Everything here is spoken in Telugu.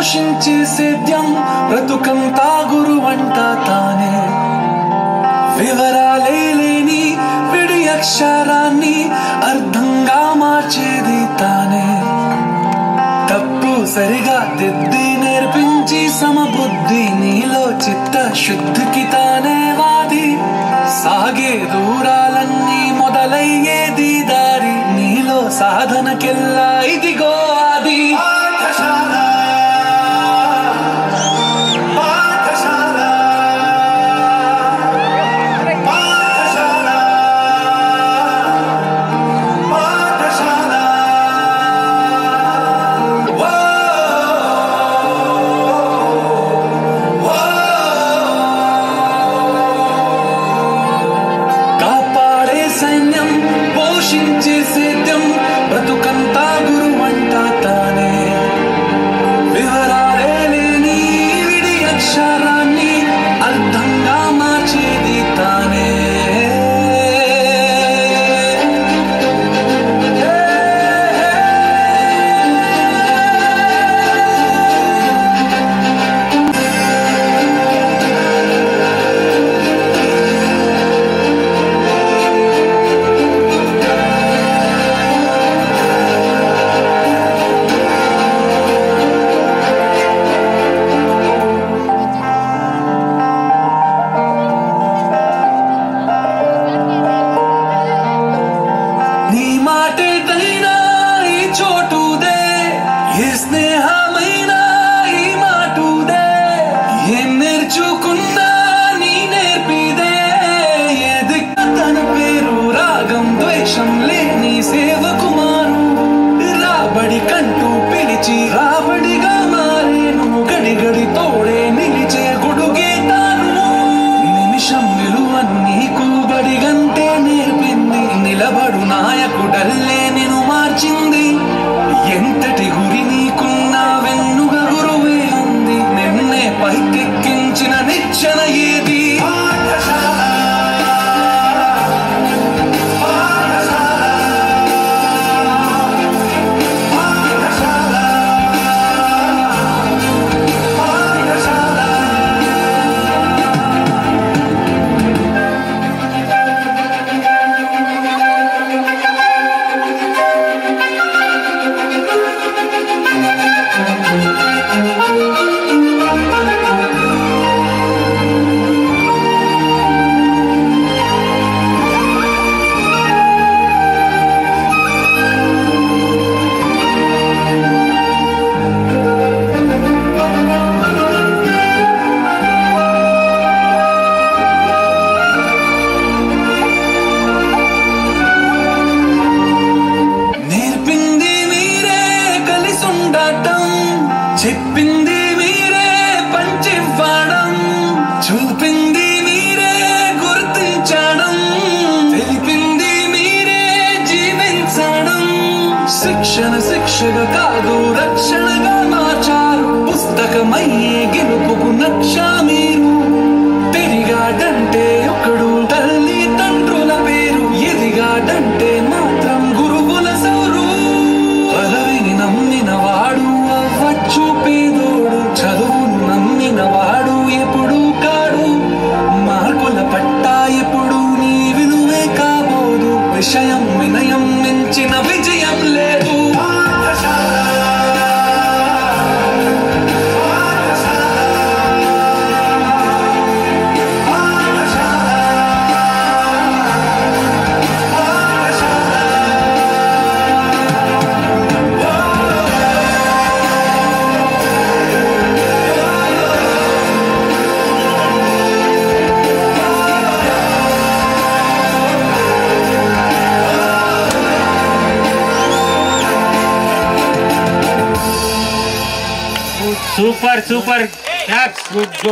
పోషించే సేద్యం బ్రతుకంతా గురువంట తానే వివరాలే లేని విడి అక్షరాన్ని అర్థంగా మార్చేది తానే తప్పు సరిగా దిద్ది నేర్పించి సమబుద్ధి నీలో చిత్త శుద్ధికి తానే వాది సాగే దూరాలన్నీ మొదలయ్యేది దారి నీలో సాధనకెల్లా ఇదిగో ఆది పోషించే సేద్యం బ్రతుకంతా గురువంట తానే వివరాలే లేని విడి అక్షరాన్ని అర్థంగా మార్చేది తానే స్నేహమైన ఈ మాటుదే ఏం నేర్చుకున్నా నీ నేర్పిదే ఏది తన పేరు రాగం ద్వేషం లేని సేవకుమారు రాబడి కంటూ పిలిచి రాబడిగా మారేను గడి గడి తోడే నిలిచే గొడుగే తాను నిమిషం విలువను నీకు బడిగంటే నేర్పింది నిలబడు నాయకుడల్లే నిన్ను మార్చింది ఎంతటి గురి నీకున్నా వెన్నుగ గురువే ఉంది నిన్నే పైకెక్కించిన నిచ్చెన ఏది చెప్పింది మీరే పంచివ్వడం చూపింది మీరే గుర్తించడం తెలిపింది మీరే జీవించడం శిక్షగా కాదు రక్షణగా మార్చారు పుస్తకమయ్యే గెలుపుకు నక్ష మీరు తిరిగాడంటే ఒకడు తల్లి తండ్రుల పేరు ఎదిగాడంటే మాత్రం గురువుల సౌరు పదవిని నమ్మిన వాడు చూపేదోడు చదువును నమ్మిన వాడు ఎప్పుడు కాడు మార్కుల పట్టా ఎప్పుడు నీ విలువే కాబోదు విషయం వినయం మించిన విజయం లేదు Super, super, that's good.